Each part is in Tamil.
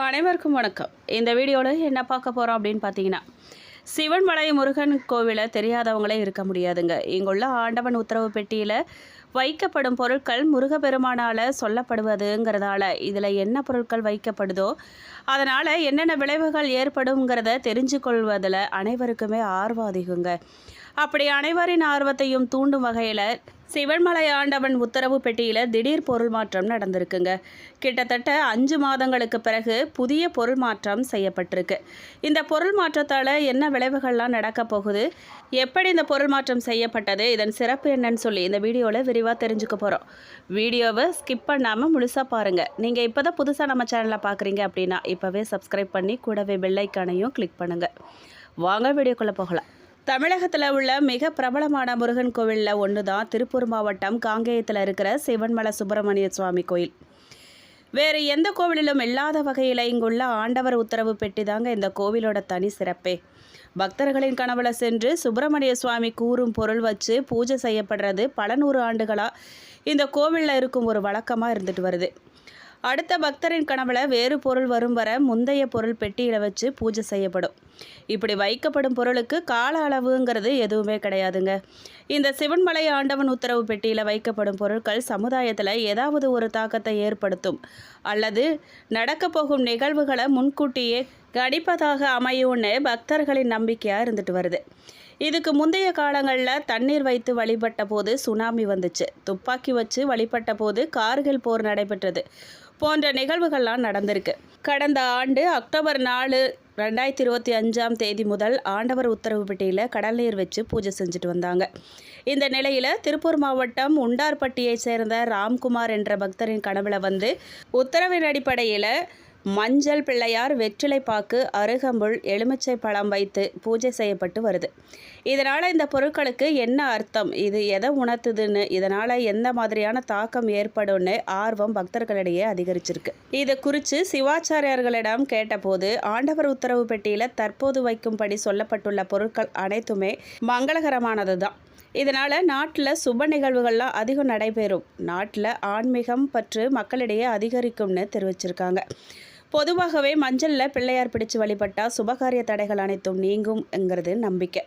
அனைவருக்கும் வணக்கம். இந்த வீடியோவில் என்ன பார்க்க போகிறோம் அப்படின்னு பார்த்தீங்கன்னா, சிவன்மலை முருகன் கோவிலை தெரியாதவங்களே இருக்க முடியாதுங்க. இங்குள்ள ஆண்டவன் உத்தரவு பெட்டியில் வைக்கப்படும் பொருட்கள் முருகப்பெருமானால் சொல்லப்படுவதுங்கிறதால இதில் என்ன பொருட்கள் வைக்கப்படுதோ அதனால் என்னென்ன விளைவுகள் ஏற்படுங்கிறத தெரிஞ்சு கொள்வதில் அனைவருக்குமே ஆர்வம் அதிகங்க. அப்படி அனைவரின் ஆர்வத்தையும் தூண்டும் வகையில் சிவன்மலை ஆண்டவன் உத்தரவு பெட்டியில் திடீர் பொருள் மாற்றம் நடந்திருக்குங்க. கிட்டத்தட்ட 5 மாதங்களுக்கு பிறகு புதிய பொருள் மாற்றம் செய்யப்பட்டிருக்கு. இந்த பொருள் மாற்றத்தால் என்ன விளைவுகள்லாம் நடக்க போகுது, எப்படி இந்த பொருள் மாற்றம் செய்யப்பட்டது, இதன் சிறப்பு என்னன்னு சொல்லி இந்த வீடியோவில் விரிவாக தெரிஞ்சுக்க போகிறோம். வீடியோவை ஸ்கிப் பண்ணாமல் முழுசாக பாருங்கள். நீங்கள் இப்போ தான் புதுசாக நம்ம சேனலில் பார்க்குறீங்க அப்படின்னா இப்போவே சப்ஸ்கிரைப் பண்ணி கூடவே பெல் ஐக்கானையும் கிளிக் பண்ணுங்கள். வாங்க வீடியோக்குள்ளே போகலாம். தமிழகத்தில் உள்ள மிக பிரபலமான முருகன் கோவிலில் ஒன்று தான் திருப்பூர் மாவட்டம் காங்கேயத்தில் இருக்கிற சிவன்மலை சுப்பிரமணிய சுவாமி கோயில். வேறு எந்த கோவிலிலும் இல்லாத வகையில் இங்குள்ள ஆண்டவர் உத்தரவு பெட்டி தாங்க இந்த கோவிலோட தனி சிறப்பே. பக்தர்களின் கனவுல சென்று சுப்பிரமணிய சுவாமி கூறும் பொருள் வச்சு பூஜை செய்யப்படுறது பல 100 ஆண்டுகளாக இந்த கோவிலில் இருக்கும் ஒரு வழக்கமாக இருந்துட்டு வருது. அடுத்த பக்தரின் கனவுல வேறு பொருள் வரும் வர முந்தைய பொருள் பெட்டியில் வச்சு பூஜை செய்யப்படும். இப்படி வைக்கப்படும் பொருளுக்கு கால அளவுங்கிறது எதுவுமே கிடையாதுங்க. இந்த சிவன்மலை ஆண்டவன் உத்தரவு பெட்டியில் வைக்கப்படும் பொருட்கள் சமுதாயத்தில் ஏதாவது ஒரு தாக்கத்தை ஏற்படுத்தும் அல்லது நடக்க போகும் நிகழ்வுகளை முன்கூட்டியே கணிப்பதாக அமையும்னு பக்தர்களின் நம்பிக்கையாக இருந்துட்டு வருது. இதுக்கு முந்தைய காலங்களில் தண்ணீர் வைத்து வழிபட்ட போது சுனாமி வந்துச்சு, துப்பாக்கி வச்சு வழிபட்ட போது கார்கில் போர் நடைபெற்றது போன்ற நிகழ்வுகள்லாம் நடந்திருக்கு. கடந்த ஆண்டு அக்டோபர் 4, 2025 முதல் ஆண்டவர் உத்தரவு பெட்டியில் கடல் நீர் வச்சு பூஜை செஞ்சுட்டு வந்தாங்க. இந்த நிலையில் திருப்பூர் மாவட்டம் உண்டார்பட்டியை சேர்ந்த ராம்குமார் என்ற பக்தரின் கனவுல வந்து உத்தரவின் அடிப்படையில் மஞ்சள் பிள்ளையார், வெற்றிலைப்பாக்கு, அருகம்புல், எலுமிச்சை பழம் வைத்து பூஜை செய்யப்பட்டு வருது. இதனால் இந்த பொருட்களுக்கு என்ன அர்த்தம், இது எதை உணர்த்துதுன்னு, இதனால் எந்த மாதிரியான தாக்கம் ஏற்படும்னு ஆர்வம் பக்தர்களிடையே அதிகரிச்சிருக்கு. இது குறித்து சிவாச்சாரியர்களிடம் கேட்டபோது ஆண்டவர் உத்தரவு பெட்டியில் தற்போது வைக்கும்படி சொல்லப்பட்டுள்ள பொருட்கள் அனைத்துமே மங்களகரமானது தான். இதனால் நாட்டில் சுப நிகழ்வுகள்லாம் அதிகம் நடைபெறும், நாட்டில் ஆன்மீகம் பற்று மக்களிடையே அதிகரிக்கும்னு தெரிவிச்சிருக்காங்க. பொதுவாகவே மஞ்சளில் பிள்ளையார் பிடிச்சு வழிபட்டால் சுபகாரிய தடைகள் அனைத்தும் நீங்கும்ங்கிறது நம்பிக்கை.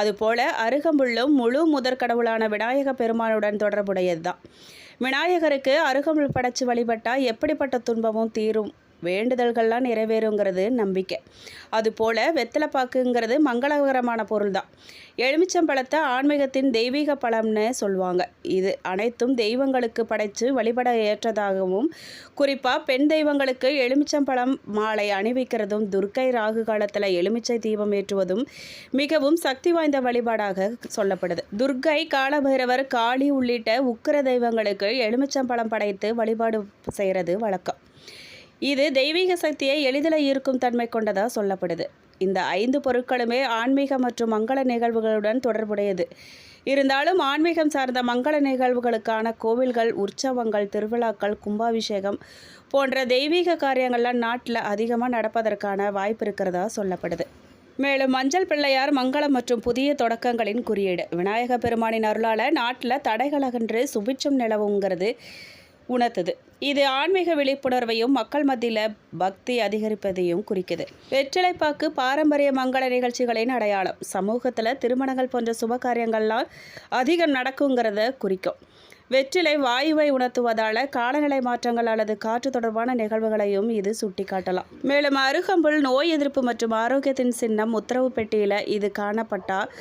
அதுபோல் அருகம்புல்லும் முழு முதற் கடவுளான விநாயக பெருமானுடன் தொடர்புடையது தான். விநாயகருக்கு அருகம்புல் படைச்சு வழிபட்டால் எப்படிப்பட்ட துன்பமும் தீரும், வேண்டுதல்கள்லாம் நிறைவேறுங்கிறது நம்பிக்கை. அதுபோல் வெத்தலைப்பாக்குங்கிறது மங்களகரமான பொருள் தான். எலுமிச்சம்பழத்தை ஆன்மீகத்தின் தெய்வீக பழம்னு சொல்லுவாங்க. இது அனைத்தும் தெய்வங்களுக்கு படைத்து வழிபட ஏற்றதாகவும், குறிப்பாக பெண் தெய்வங்களுக்கு எலுமிச்சம்பழம் மாலை அணிவிக்கிறதும், துர்க்கை ராகு காலத்தில் எலுமிச்சை தீபம் ஏற்றுவதும் மிகவும் சக்தி வாய்ந்த வழிபாடாக சொல்லப்படுது. துர்க்கை, காலபைரவர், காளி உள்ளிட்ட உக்கிர தெய்வங்களுக்கு எலுமிச்சம்பழம் படைத்து வழிபாடு செய்கிறது வழக்கம். இது தெய்வீக சக்தியை எளிதில் ஈர்க்கும் தன்மை கொண்டதாக சொல்லப்படுது. இந்த 5 பொருட்களுமே ஆன்மீக மற்றும் மங்கள நிகழ்வுகளுடன் தொடர்புடையது. இருந்தாலும் ஆன்மீகம் சார்ந்த மங்கள நிகழ்வுகளுக்கான கோவில்கள், உற்சவங்கள், திருவிழாக்கள், கும்பாபிஷேகம் போன்ற தெய்வீக காரியங்கள்லாம் நாட்டில் அதிகமாக நடப்பதற்கான வாய்ப்பு இருக்கிறதா சொல்லப்படுது. மேலும் மஞ்சள் பிள்ளையார் மங்களம் மற்றும் புதிய தொடக்கங்களின் குறியீடு. விநாயக பெருமானின் அருளால் நாட்டில் தடைகள் அகன்று சுபிட்சம் நிலவுங்கிறது உணர்த்துது. இது ஆன்மீக விழிப்புணர்வையும் மக்கள் மத்தியில் பக்தி அதிகரிப்பதையும் குறிக்குது. வெற்றிலைப்பாக்கு பாரம்பரிய மங்கள நிகழ்ச்சிகளின் அடையாளம். சமூகத்தில் திருமணங்கள் போன்ற சுபகாரியங்கள்லாம் அதிகம் நடக்குங்கிறத குறிக்கும். வெற்றிலை வாயுவை உணர்த்துவதால் காலநிலை மாற்றங்கள் அல்லது காற்று தொடர்பான நிகழ்வுகளையும் இது சுட்டி காட்டலாம். மேலும் அருகம்புல் நோய் எதிர்ப்பு மற்றும் ஆரோக்கியத்தின் சின்னம். உத்தரவு பெட்டியில் இது காணப்பட்டால்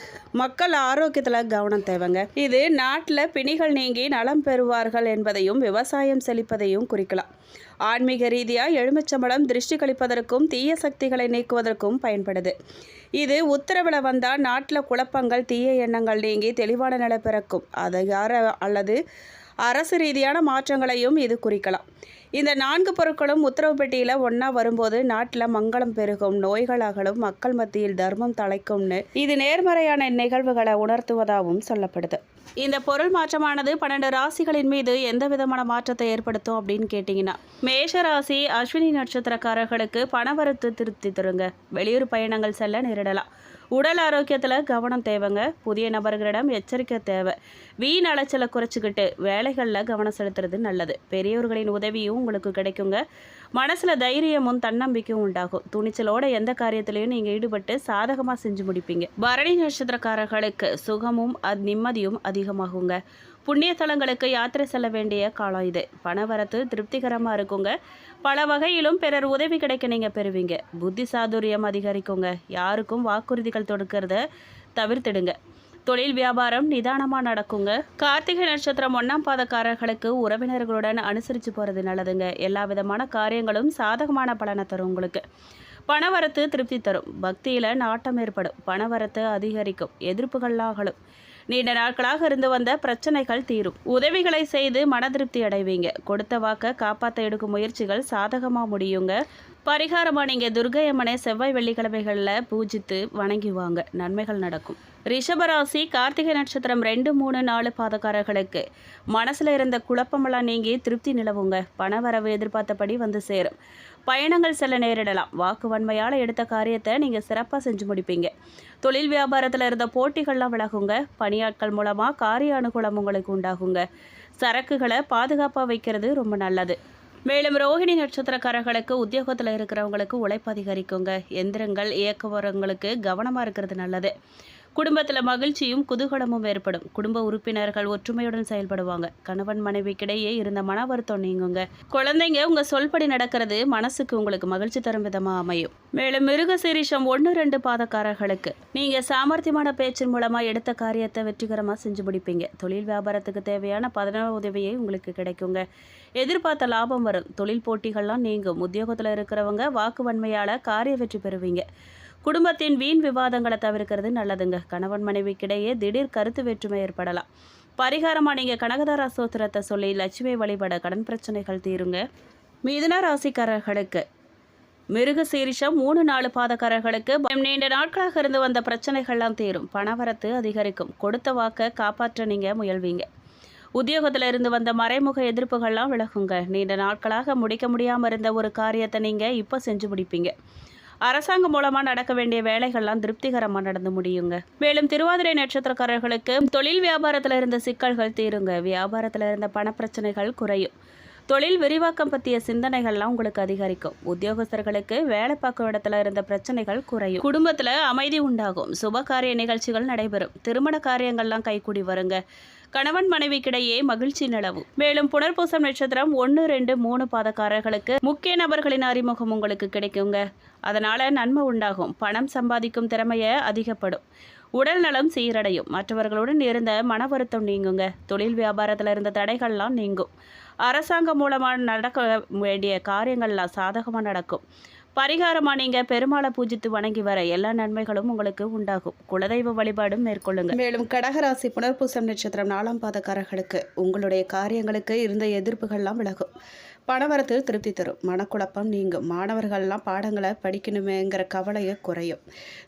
மக்கள் ஆரோக்கியத்தில் கவனம் தேவைங்க. இது நாட்டில் பிணிகள் நீங்கி நலம் பெறுவார்கள் என்பதையும் விவசாயம் செழிப்பதையும் குறிக்கலாம். ஆன்மீக ரீதியாக எலுமிச்சம்பழம் திருஷ்டி கழிப்பதற்கும் தீய சக்திகளை நீக்குவதற்கும் பயன்படுது. இது உத்தரவில் வந்தால் நாட்டில் குழப்பங்கள், தீய எண்ணங்கள் நீங்கி தெளிவான நிலை பிறக்கும். அல்லது அரசு ரீதியான மாற்றங்களையும் இது குறிக்கலாம். இந்த 4 பொருட்களும் உத்தரவு பெட்டியில் ஒன்றா வரும்போது நாட்டில் மங்களம் பெருகும், நோய்கள் அகலும், மக்கள் மத்தியில் தர்மம் தலைக்கும்னு இது நேர்மறையான நிகழ்வுகளை உணர்த்துவதாகவும் சொல்லப்படுது. இந்த பொருள் மாற்றமானது 12 ராசிகளின் மீது எந்த விதமான மாற்றத்தை ஏற்படுத்தும் அப்படின்னு கேட்டிங்கன்னா, மேஷ ராசி அஸ்வினி நட்சத்திரக்காரர்களுக்கு பணவரத்து திருப்தி தருங்க. வெளியூர் பயணங்கள் செல்ல நேரிடலாம். உடல் ஆரோக்கியத்தில் கவனம் தேவைங்க. புதிய நபர்களிடம் எச்சரிக்கை தேவை. வீண் அலைச்சலை குறைச்சிக்கிட்டு வேலைகளில் கவனம் செலுத்துறது நல்லது. பெரியோர்களின் உதவியும் உங்களுக்கு கிடைக்குங்க. மனசில் தைரியமும் தன்னம்பிக்கையும் உண்டாகும். துணிச்சலோட எந்த காரியத்திலையும் நீங்கள் ஈடுபட்டு சாதகமாக செஞ்சு முடிப்பீங்க. பரணி நட்சத்திரக்காரர்களுக்கு சுகமும் நிம்மதியும் அதிகமாகுங்க. புண்ணிய தலங்களுக்கு யாத்திரை செல்ல வேண்டிய காலம் இது. பணவரத்து திருப்திகரமாக இருக்குங்க. பல வகையிலும் பிறர் உதவி கிடைக்க நீங்கள் பெறுவீங்க. புத்தி சாதுரியம் அதிகரிக்குங்க. யாருக்கும் வாக்குறுதிகள் கொடுக்கறத தவிர்த்திடுங்க. தொழில் வியாபாரம் நிதானமாக நடக்குங்க. கார்த்திகை நட்சத்திரம் 1ஆம் பாதக்காரர்களுக்கு உறவினர்களுடன் அனுசரித்து போகிறது நல்லதுங்க. எல்லா விதமான காரியங்களும் சாதகமான பலனை தரும். உங்களுக்கு பணவரத்து திருப்தி தரும். பக்தியில் நாட்டம் ஏற்படும். பணவரத்து அதிகரிக்கும். எதிர்ப்புகள்லாம் அகலும். நீண்ட நாட்களாக இருந்து வந்த பிரச்சனைகள் தீரும். உதவிகளை செய்து மன திருப்தி அடைவீங்க. கொடுத்த வாக்க காப்பாற்ற எடுக்கும் முயற்சிகள் சாதகமாக முடியுங்க. பரிகாரமாக நீங்கள் துர்க்கையம்மனை செவ்வாய் வெள்ளிக்கிழமைகளில் பூஜித்து வணங்கிவாங்க. நன்மைகள் நடக்கும். ரிஷபராசி கார்த்திகை நட்சத்திரம் 2, 3, 4 பாதக்காரர்களுக்கு மனசில் இருந்த குழப்பமெல்லாம் நீங்கி திருப்தி நிலவுங்க. பணவரவு எதிர்பார்த்தபடி வந்து சேரும். பயணங்கள் செல்ல நேரிடலாம். வாக்கு வன்மையால் எடுத்த காரியத்தை நீங்கள் சிறப்பாக செஞ்சு முடிப்பீங்க. தொழில் வியாபாரத்தில் இருந்த போட்டிகள்லாம் விலகுங்க. பணியாட்கள் மூலமாக காரிய அனுகூலம் உங்களுக்கு உண்டாகுங்க. சரக்குகளை பாதுகாப்பாக வைக்கிறது ரொம்ப நல்லது. மேலும் ரோஹிணி நட்சத்திரக்காரர்களுக்கு உத்தியோகத்தில் இருக்கிறவங்களுக்கு உழைப்பு அதிகரிக்குங்க. எந்திரங்கள் இயக்குவரங்களுக்கு கவனமாக இருக்கிறது நல்லது. குடும்பத்தில் மகிழ்ச்சியும் குதூகலமும் ஏற்படும். குடும்ப உறுப்பினர்கள் ஒற்றுமையுடன் செயல்படுவாங்க. கணவன் மனைவிக்கிடையே இருந்த மன வருத்தம் நீங்குங்க. குழந்தைங்க உங்கள் சொல்படி நடக்கிறது மனசுக்கு உங்களுக்கு மகிழ்ச்சி தரும் விதமாக அமையும். மேலும் மிருகசீரிஷம் 1, 2 பாதக்காரர்களுக்கு நீங்கள் சாமர்த்தியமான பேச்சின் மூலமாக எடுத்த காரியத்தை வெற்றிகரமாக செஞ்சு முடிப்பீங்க. தொழில் வியாபாரத்துக்கு தேவையான 11 உதவியை உங்களுக்கு கிடைக்குங்க. எதிர்பார்த்த லாபம் வரும். தொழில் போட்டிகள்லாம் நீங்கும். உத்தியோகத்தில் இருக்கிறவங்க வாக்கு வன்மையால் காரிய வெற்றி பெறுவீங்க. குடும்பத்தின் வீண் விவாதங்களை தவிர்க்கிறது நல்லதுங்க. கணவன் மனைவிக்கிடையே திடீர் கருத்து வேற்றுமை ஏற்படலாம். பரிகாரமாக நீங்கள் கனகதார ஸ்தோத்திரத்தை சொல்லி லட்சுமி வழிபட கடன் பிரச்சனைகள் தீருங்க. மிதுன ராசிக்காரர்களுக்கு மிருகசீரிஷம் 3, 4 பாதக்காரர்களுக்கு நீண்ட நாட்களாக இருந்து வந்த பிரச்சனைகள்லாம் தீரும். பணவரத்து அதிகரிக்கும். கொடுத்த வாக்கை காப்பாற்ற நீங்கள் முயல்வீங்க. உத்தியோகத்தில் இருந்து வந்த மறைமுக எதிர்ப்புகள்லாம் விலகுங்க. நீண்ட நாட்களாக முடிக்க முடியாமல் இருந்த ஒரு காரியத்தை நீங்கள் இப்போ செஞ்சு முடிப்பீங்க. அரசாங்கம் மூலமாக நடக்க வேண்டிய வேலைகள்லாம் திருப்திகரமாக நடந்து முடியுங்க. மேலும் திருவாதிரை நட்சத்திரக்காரர்களுக்கு தொழில் வியாபாரத்தில் இருந்த சிக்கல்கள் தீருங்க. வியாபாரத்தில் இருந்த பணப்பிரச்சனைகள் குறையும். தொழில் விரிவாக்கம் பற்றிய சிந்தனைகள்லாம் உங்களுக்கு அதிகரிக்கும். உத்தியோகஸ்தர்களுக்கு வேலை பார்க்கும் இடத்துல இருந்த பிரச்சனைகள் குறையும். குடும்பத்தில் அமைதி உண்டாகும். சுபகாரிய நிகழ்ச்சிகள் நடைபெறும். திருமண காரியங்கள்லாம் கைகூடி வருங்க. கணவன் மனைவிக்கிடையே மகிழ்ச்சி நிலவும். மேலும் புனர்பூசம் நட்சத்திரம் 1, 2, 3 பாதக்காரர்களுக்கு முக்கிய நபர்களின் அறிமுகம் உங்களுக்கு கிடைக்குங்க. அதனால நன்மை உண்டாகும். பணம் சம்பாதிக்கும் திறமையை அதிகப்படும். உடல் நலம் சீரடையும். மற்றவர்களுடன் இருந்த மன வருத்தம் நீங்குங்க. தொழில் வியாபாரத்தில் இருந்த தடைகள்லாம் நீங்கும். அரசாங்கம் மூலமாக நடக்க வேண்டிய காரியங்கள்லாம் சாதகமாக நடக்கும். பரிகாரமாக நீங்கள் பெருமாளை பூஜித்து வணங்கி வர எல்லா நன்மைகளும் உங்களுக்கு உண்டாகும். குலதெய்வ வழிபாடும் மேற்கொள்ளுங்க. மேலும் கடகராசி புனர்பூசம் நட்சத்திரம் 4ஆம் பாதக்காரர்களுக்கு உங்களுடைய காரியங்களுக்கு இருந்த எதிர்ப்புகள்லாம் விலகும். பணவரத்து திருப்தி தரும். மனக்குழப்பம் நீங்கும். மாணவர்கள்லாம் பாடங்களை படிக்கணுமேங்கிற கவலையை குறையும்.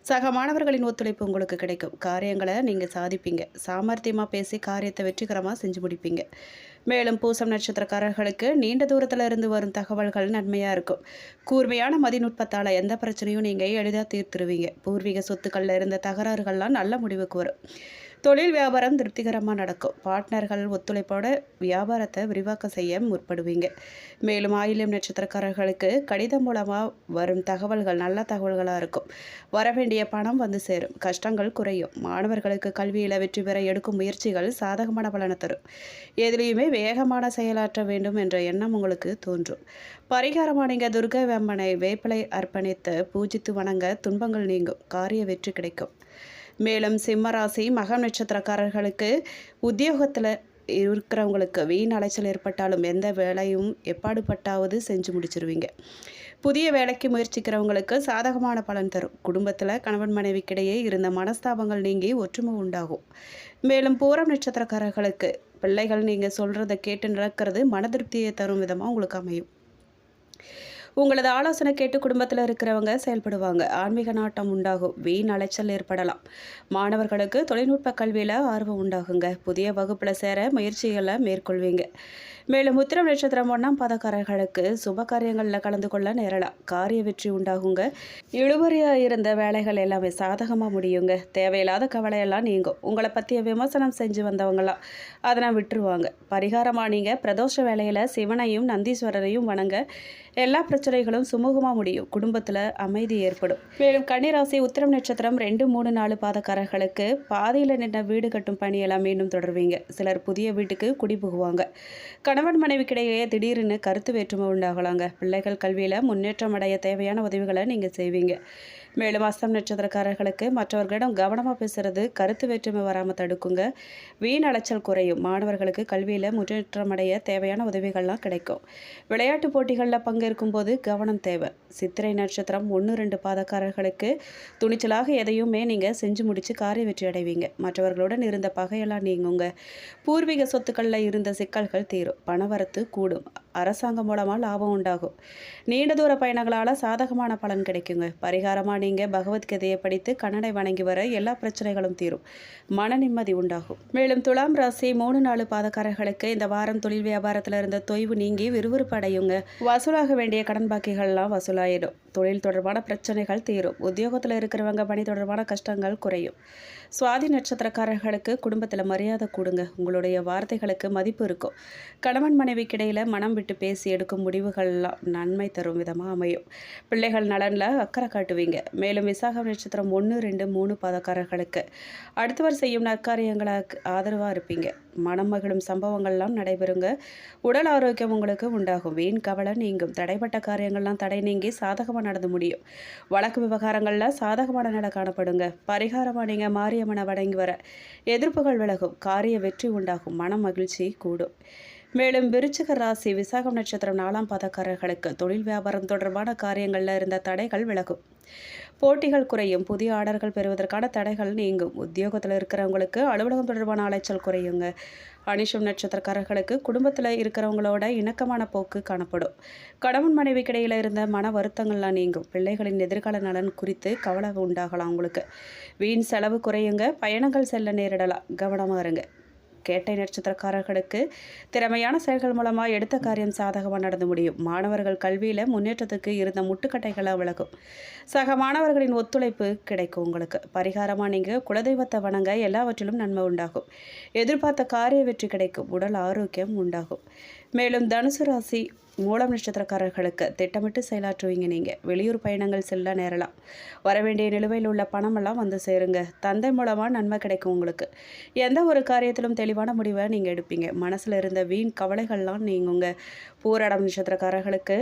சக மாணவர்களின் ஒத்துழைப்பு உங்களுக்கு கிடைக்கும். காரியங்களை நீங்கள் சாதிப்பீங்க. சாமர்த்தியமாக பேசி காரியத்தை வெற்றிகரமாக செஞ்சு முடிப்பீங்க. மேலும் பூசம் நட்சத்திரக்காரர்களுக்கு நீண்ட தூரத்தில் இருந்து வரும் தகவல்கள் நன்மையாக இருக்கும். கூர்மையான மதிநுட்பத்தால் எந்த பிரச்சனையும் நீங்கள் எளிதாக தீர்த்துருவீங்க. பூர்வீக சொத்துக்களில் இருந்த தகராறுகள்லாம் நல்ல முடிவுக்கு வரும். தொழில் வியாபாரம் திருப்திகரமாக நடக்கும். பார்ட்னர்கள் ஒத்துழைப்போட வியாபாரத்தை விரிவாக்கம் செய்ய முற்படுவீங்க. மேலும் ஆயில்யம் நட்சத்திரக்காரர்களுக்கு கடிதம் மூலமாக வரும் தகவல்கள் நல்ல தகவல்களாக இருக்கும். வரவேண்டிய பணம் வந்து சேரும். கஷ்டங்கள் குறையும். மாணவர்களுக்கு கல்வியில் வெற்றி பெற எடுக்கும் முயற்சிகள் சாதகமான பலனை தரும். எதிலையுமே வேகமான செயலாற்ற வேண்டும் என்ற எண்ணம் உங்களுக்கு தோன்றும். பரிகாரமாக நீங்கள் துர்க்கை அம்மனை வேப்பிலை அர்ப்பணித்து பூஜித்து வணங்க துன்பங்கள் நீங்கும். காரிய வெற்றி கிடைக்கும். மேலும் சிம்மராசி மகம் நட்சத்திரக்காரர்களுக்கு உத்தியோகத்தில் இருக்கிறவங்களுக்கு வீண் அலைச்சல் ஏற்பட்டாலும் எந்த வேலையும் எப்பாடுபட்டாவது செஞ்சு முடிச்சிருவீங்க. புதிய வேலைக்கு முயற்சிக்கிறவங்களுக்கு சாதகமான பலன் தரும். குடும்பத்தில் கணவன் மனைவிக்கிடையே இருந்த மனஸ்தாபங்கள் நீங்கி ஒற்றுமை உண்டாகும். மேலும் பூரம் நட்சத்திரக்காரர்களுக்கு பிள்ளைகள் நீங்கள் சொல்கிறத கேட்டு நடக்கிறது மன திருப்தியை தரும் விதமாக உங்களுக்கு அமையும். உங்களது ஆலோசனை கேட்டு குடும்பத்தில் இருக்கிறவங்க செயல்படுவாங்க. ஆன்மீக நாட்டம் உண்டாகும். வீண் அலைச்சல் ஏற்படலாம். மாணவர்களுக்கு தொழில்நுட்ப கல்வியில் ஆர்வம் உண்டாகுங்க. புதிய வகுப்பில் சேர முயற்சிகளை மேற்கொள்வீங்க. மேலும் உத்திரம் நட்சத்திரம் 1ஆம் பாதக்காரர்களுக்கு சுப காரியங்களில் கலந்து கொள்ள நேரலாம். காரிய வெற்றி உண்டாகுங்க. இழுபறியாக இருந்த வேலைகள் எல்லாமே சாதகமாக முடியுங்க. தேவையில்லாத கவலையெல்லாம் நீங்கும். உங்களை பற்றிய விமர்சனம் செஞ்சு வந்தவங்களாம் அதனை விட்டுருவாங்க. பரிகாரமாக நீங்கள் பிரதோஷ வேலையில் சிவனையும் நந்தீஸ்வரரையும் வணங்க எல்லா பிரச்சனைகளும் சுமூகமாக முடியும். குடும்பத்தில் அமைதி ஏற்படும். மேலும் கன்னிராசி உத்திரம் நட்சத்திரம் 2, 3, 4 பாதக்காரர்களுக்கு பாதியில் நின்ற வீடு கட்டும் பணியெல்லாம் மீண்டும் தொடர்வீங்க. சிலர் புதிய வீட்டுக்கு குடி புகுவாங்க. கணவன் மனைவிக்கிடையே திடீர்னு கருத்து வேற்றுமை உண்டாகலாங்க. பிள்ளைகள் கல்வியில் முன்னேற்றம் அடைய தேவையான உதவிகளை நீங்கள் செய்வீங்க. மேலும் அஸ்தம் நட்சத்திரக்காரர்களுக்கு மற்றவர்களிடம் கவனமாக பேசுறது கருத்து வேற்றுமை வராமல் தடுக்குங்க. வீண் அலைச்சல் குறையும். மாணவர்களுக்கு கல்வியில் முன்னேற்றம் அடைய தேவையான உதவிகள்லாம் கிடைக்கும். விளையாட்டு போட்டிகளில் பங்கேற்கும் போது கவனம் தேவை. சித்திரை நட்சத்திரம் 1, 2 பாதக்காரர்களுக்கு துணிச்சலாக எதையுமே நீங்கள் செஞ்சு முடித்து காரிய வெற்றி அடைவீங்க. மற்றவர்களுடன் இருந்த பகையெல்லாம் நீங்குங்க. பூர்வீக சொத்துக்களில் இருந்த சிக்கல்கள் தீரும். பணவரத்து கூடும். அரசாங்கம் மூலமாக லாபம் உண்டாகும். நீண்ட தூர பயணங்களால் சாதகமான பலன் கிடைக்குங்க. பரிகாரமாக நீங்கள் பகவத்கீதையை படித்து கண்ணனை வணங்கி வர எல்லா பிரச்சனைகளும் தீரும். மன நிம்மதி உண்டாகும். மேலும் துலாம் ராசி 3, 4 பாதக்காரர்களுக்கு இந்த வாரம் தொழில் வியாபாரத்தில் இருந்த தொய்வு நீங்கி விறுவிறுப்பு அடையுங்க. வசூலாக வேண்டிய கடன் பாக்கிகள்லாம் வசூலாயிடும். தொழில் தொடர்பான பிரச்சனைகள் தீரும். உத்தியோகத்தில் இருக்கிறவங்க பணி தொடர்பான கஷ்டங்கள் குறையும். சுவாதி நட்சத்திரக்காரர்களுக்கு குடும்பத்தில் மரியாதை கூடுங்க. உங்களுடைய வார்த்தைகளுக்கு மதிப்பு இருக்கும். கணவன் மனைவிக்கிடையில் மனம் விட்டு பேசி எடுக்கும் முடிவுகள்லாம் நன்மை தரும் விதமாக அமையும். பிள்ளைகள் நலனில் அக்கறை காட்டுவீங்க. மேலும் விசாகம் நட்சத்திரம் 1, 2, 3 பாதக்காரர்களுக்கு அடுத்தவர் செய்யும் நற்காரியங்களுக்கு ஆதரவாக இருப்பீங்க. மனம் மகிழும் சம்பவங்கள்லாம் நடைபெறுங்க. உடல் ஆரோக்கியம் உங்களுக்கு உண்டாகும். வீண் கவலை நீங்கும். தடைப்பட்ட காரியங்கள்லாம் தடை நீங்கி சாதகமாக நடந்து முடியும். வழக்கு விவகாரங்களில் சாதகமான நிலை காணப்படுங்க. பரிகாரமாக நீங்கள் மாரியம்மனை வணங்கி வர எதிர்ப்புகள் விலகும். காரிய வெற்றி உண்டாகும். மன மகிழ்ச்சி கூடும். மேலும் விருச்சிக ராசி விசாகம் நட்சத்திரம் 4ஆம் பாதக்காரர்களுக்கு தொழில் வியாபாரம் தொடர்பான காரியங்களில் இருந்த தடைகள் விலகும். போட்டிகள் குறையும். புதிய ஆர்டர்கள் பெறுவதற்கான தடைகள் நீங்கும். உத்தியோகத்தில் இருக்கிறவங்களுக்கு அலுவலகம் தொடர்பான அலைச்சல் குறையுங்க. அனிஷம் நட்சத்திரக்காரர்களுக்கு குடும்பத்தில் இருக்கிறவங்களோட இணக்கமான போக்கு காணப்படும். கணவன் மனைவிக்கிடையில் இருந்த மன வருத்தங்கள்லாம் நீங்கும். பிள்ளைகளின் எதிர்கால நலன் குறித்து கவலை உண்டாகலாம். உங்களுக்கு வீண் செலவு குறையுங்க. பயணங்கள் செல்ல நேரிடலாம். கவனமாக இருங்க. கேட்டை நட்சத்திரக்காரர்களுக்கு திறமையான செயல்கள் மூலமாக எடுத்த காரியம் சாதகமாக நடந்து முடியும். மாணவர்கள் கல்வியில் முன்னேற்றத்துக்கு இருந்த முட்டுக்கட்டைகளை விலகும். சக மாணவர்களின் ஒத்துழைப்பு கிடைக்கும். உங்களுக்கு பரிகாரமாக நீங்கள் குலதெய்வத்தை வணங்க எல்லாவற்றிலும் நன்மை உண்டாகும். எதிர்பார்த்த காரிய வெற்றி கிடைக்கும். உடல் ஆரோக்கியம் உண்டாகும். மேலும் தனுசு ராசி மூலம் நட்சத்திரக்காரர்களுக்கு திட்டமிட்டு செயலாற்றுவீங்க. நீங்கள் வெளியூர் பயணங்கள் செல்ல நேரலாம். வரவேண்டிய நிலுவையில் உள்ள பணமெல்லாம் வந்து சேருங்க. தந்தை மூலமாக நன்மை கிடைக்கும். உங்களுக்கு எந்த ஒரு காரியத்திலும் தெளிவான முடிவை நீங்கள் எடுப்பீங்க. மனசில் இருந்த வீண் கவலைகள்லாம் நீங்குங்க. பூராடம் நட்சத்திரக்காரர்களுக்கு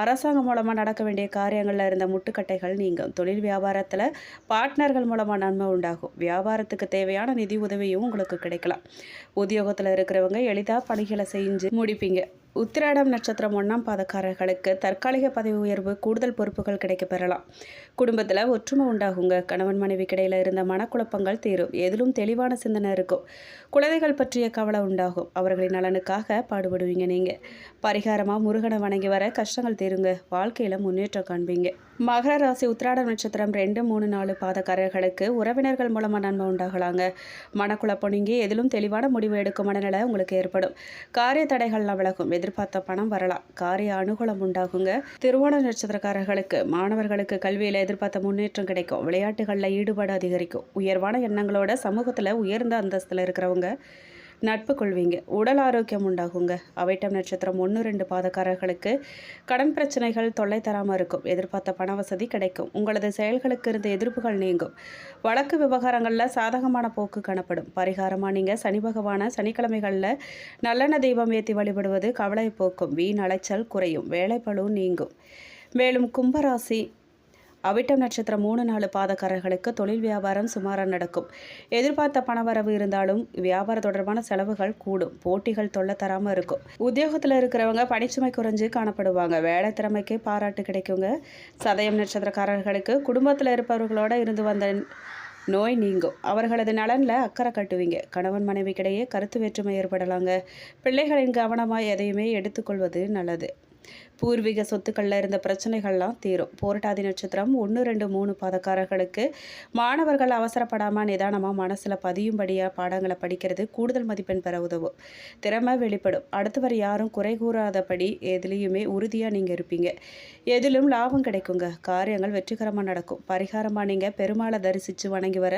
அரசாங்கம் மூலமாக நடக்க வேண்டிய காரியங்களில் இருந்த முட்டுக்கட்டைகள் நீங்கும். தொழில் வியாபாரத்தில் பார்ட்னர்கள் மூலமாக நன்மை உண்டாகும். வியாபாரத்துக்கு தேவையான நிதி உதவியும் உங்களுக்கு கிடைக்கலாம். உத்தியோகத்தில் இருக்கிறவங்க எளிதாக பணிகளை செஞ்சு முடிப்பீங்க. உத்திராடம் நட்சத்திரம் 1ஆம் பாதக்காரர்களுக்கு தற்காலிக பதவி உயர்வு, கூடுதல் பொறுப்புகள் கிடைக்க பெறலாம். குடும்பத்தில் ஒற்றுமை உண்டாகுங்க. கணவன் மனைவிக்கிடையில் இருந்த மனக்குழப்பங்கள் தீரும். எதிலும் தெளிவான சிந்தனை இருக்கும். குழந்தைகள் பற்றிய கவலை உண்டாகும். அவர்களின் நலனுக்காக பாடுபடுவீங்க. நீங்கள் பரிகாரமாக முருகனை வணங்கி வர கஷ்டங்கள் தீருங்க. வாழ்க்கையில் முன்னேற்றம் காண்பீங்க. மகர ராசி உத்திராடம் நட்சத்திரம் 2, 3, 4 பாதக்காரர்களுக்கு உறவினர்கள் மூலமாக நன்மை உண்டாகலாங்க. மனக்குழப்பம் நீங்கி எதிலும் தெளிவான முடிவு எடுக்கும் மனநிலை உங்களுக்கு ஏற்படும். காரிய தடைகள்லாம் விலகும். எதிர்பார்த்த பணம் வரலாம். காரிய அனுகூலம் உண்டாகுங்க. திருவோண நட்சத்திரக்காரர்களுக்கு மாணவர்களுக்கு கல்வியில் எதிர்பார்த்த முன்னேற்றம் கிடைக்கும். விளையாட்டுகளில் ஈடுபாடு அதிகரிக்கும். உயர்வான எண்ணங்களோட சமூகத்தில் உயர்ந்த அந்தஸ்தில் இருக்கிறவங்க நட்பு கொள்வீங்க. உடல் ஆரோக்கியம் உண்டாகுங்க. அவிட்டம் நட்சத்திரம் 1, 2 பாதக்காரர்களுக்கு கடன் பிரச்சனைகள் தொல்லை தராமல் இருக்கும். எதிர்பார்த்த பண வசதி கிடைக்கும். உங்களது செயல்களுக்கு இருந்த எதிர்ப்புகள் நீங்கும். வழக்கு விவகாரங்களில் சாதகமான போக்கு காணப்படும். பரிகாரமாக நீங்கள் சனி பகவான சனிக்கிழமைகளில் நல்லெண்ணெய் தெய்வம் ஏற்றி வழிபடுவது கவலை போக்கும். வீண் அலைச்சல் குறையும். வேலைப்பளு நீங்கும். மேலும் கும்பராசி அவிட்டம் நட்சத்திரம் 3, 4 பாதக்காரர்களுக்கு தொழில் வியாபாரம் சுமாராக நடக்கும். எதிர்பார்த்த பணவரவு இருந்தாலும் வியாபார தொடர்பான செலவுகள் கூடும். போட்டிகள் தொல்லை தராமல் இருக்கும். உத்தியோகத்தில் இருக்கிறவங்க பணிச்சுமை குறைஞ்சு காணப்படுவாங்க. வேலை திறமைக்கு பாராட்டு கிடைக்குங்க. சதயம் நட்சத்திரக்காரர்களுக்கு குடும்பத்தில் இருப்பவர்களோட இருந்து வந்த நோய் நீங்கும். அவர்களது நலனில் அக்கறை கட்டுவீங்க. கணவன் மனைவிக்கிடையே கருத்து வேற்றுமை ஏற்படலாங்க. பிள்ளைகளின் கவனமாக எதையுமே எடுத்துக்கொள்வது நல்லது. பூர்வீக சொத்துக்களில் இருந்த பிரச்சனைகள்லாம் தீரும். போராட்டாதி நட்சத்திரம் 1, 2, 3 பாதக்காரர்களுக்கு மாணவர்கள் அவசரப்படாமல் நிதானமாக மனசில் பதியும்படியாக பாடங்களை படிக்கிறது கூடுதல் மதிப்பெண் பெற உதவும். திறமை வெளிப்படும். அடுத்தவர் யாரும் குறை கூறாதபடி எதுலேயுமே உறுதியாக நீங்கள் இருப்பீங்க. எதிலும் லாபம் கிடைக்குங்க. காரியங்கள் வெற்றிகரமாக நடக்கும். பரிகாரமாக நீங்கள் பெருமாளை தரிசித்து வணங்கி வர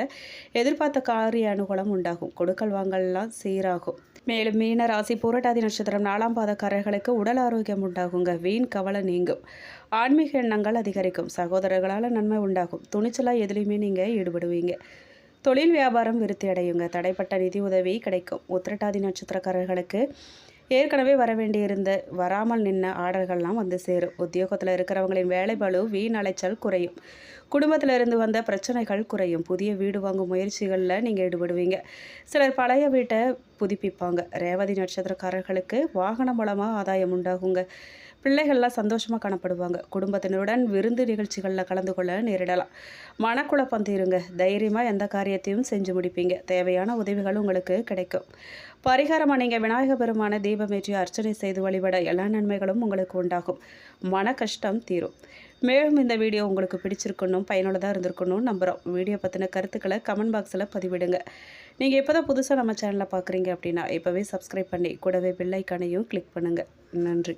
எதிர்பார்த்த காரிய அனுகூலம் உண்டாகும். கொடுக்கல் வாங்கல்லாம் சீராகும். மேலும் மீன ராசி பூரட்டாதி நட்சத்திரம் 4ஆம் பாதக்காரர்களுக்கு உடல் ஆரோக்கியம் உண்டாகுங்க. வீண் கவலை நீங்கும். ஆன்மீக எண்ணங்கள் அதிகரிக்கும். சகோதரர்களால் நன்மை உண்டாகும். துணிச்சலாக எதுலேயுமே நீங்கள் ஈடுபடுவீங்க. தொழில் வியாபாரம் விருத்தி அடையுங்க. தடைப்பட்ட நிதி உதவி கிடைக்கும். உத்திரட்டாதி நட்சத்திரக்காரர்களுக்கு ஏற்கனவே வராமல் நின்ன ஆர்டர்கள்லாம் வந்து சேரும். உத்தியோகத்தில் இருக்கிறவங்களின் வேலை பளு வீண் அலைச்சல் குறையும். குடும்பத்தில் இருந்து வந்த பிரச்சனைகள் குறையும். புதிய வீடு வாங்கும் முயற்சிகளில் நீங்கள் ஈடுபடுவீங்க. சிலர் பழைய வீட்டை புதுப்பிப்பாங்க. ரேவதி நட்சத்திரக்காரர்களுக்கு வாகனம் மூலமாக ஆதாயம் உண்டாகுங்க. பிள்ளைகள்லாம் சந்தோஷமாக காணப்படுவாங்க. குடும்பத்தினருடன் விருந்து நிகழ்ச்சிகளில் கலந்து கொள்ள நேரிடலாம். மனக்குழப்பம் தீருங்க. தைரியமாக எந்த காரியத்தையும் செஞ்சு முடிப்பீங்க. தேவையான உதவிகள் உங்களுக்கு கிடைக்கும். பரிகாரமாக நீங்கள் விநாயகர் பெருமான தீபமேற்றி அர்ச்சனை செய்து வழிபட எல்லா நன்மைகளும் உங்களுக்கு உண்டாகும். மன கஷ்டம் தீரும். மேலும் இந்த வீடியோ உங்களுக்கு பிடிச்சிருக்கணும், பயனுள்ளதாக இருந்திருக்கணும் நம்புகிறோம். வீடியோ பற்றின கருத்துக்களை கமெண்ட் பாக்ஸில் பதிவிடுங்க. நீங்கள் இப்போ தான் புதுசாக நம்ம சேனலில் பார்க்குறீங்க அப்படின்னா இப்போவே சப்ஸ்கிரைப் பண்ணி கூடவே பெல் ஐக்கானையும் கிளிக் பண்ணுங்கள். நன்றி.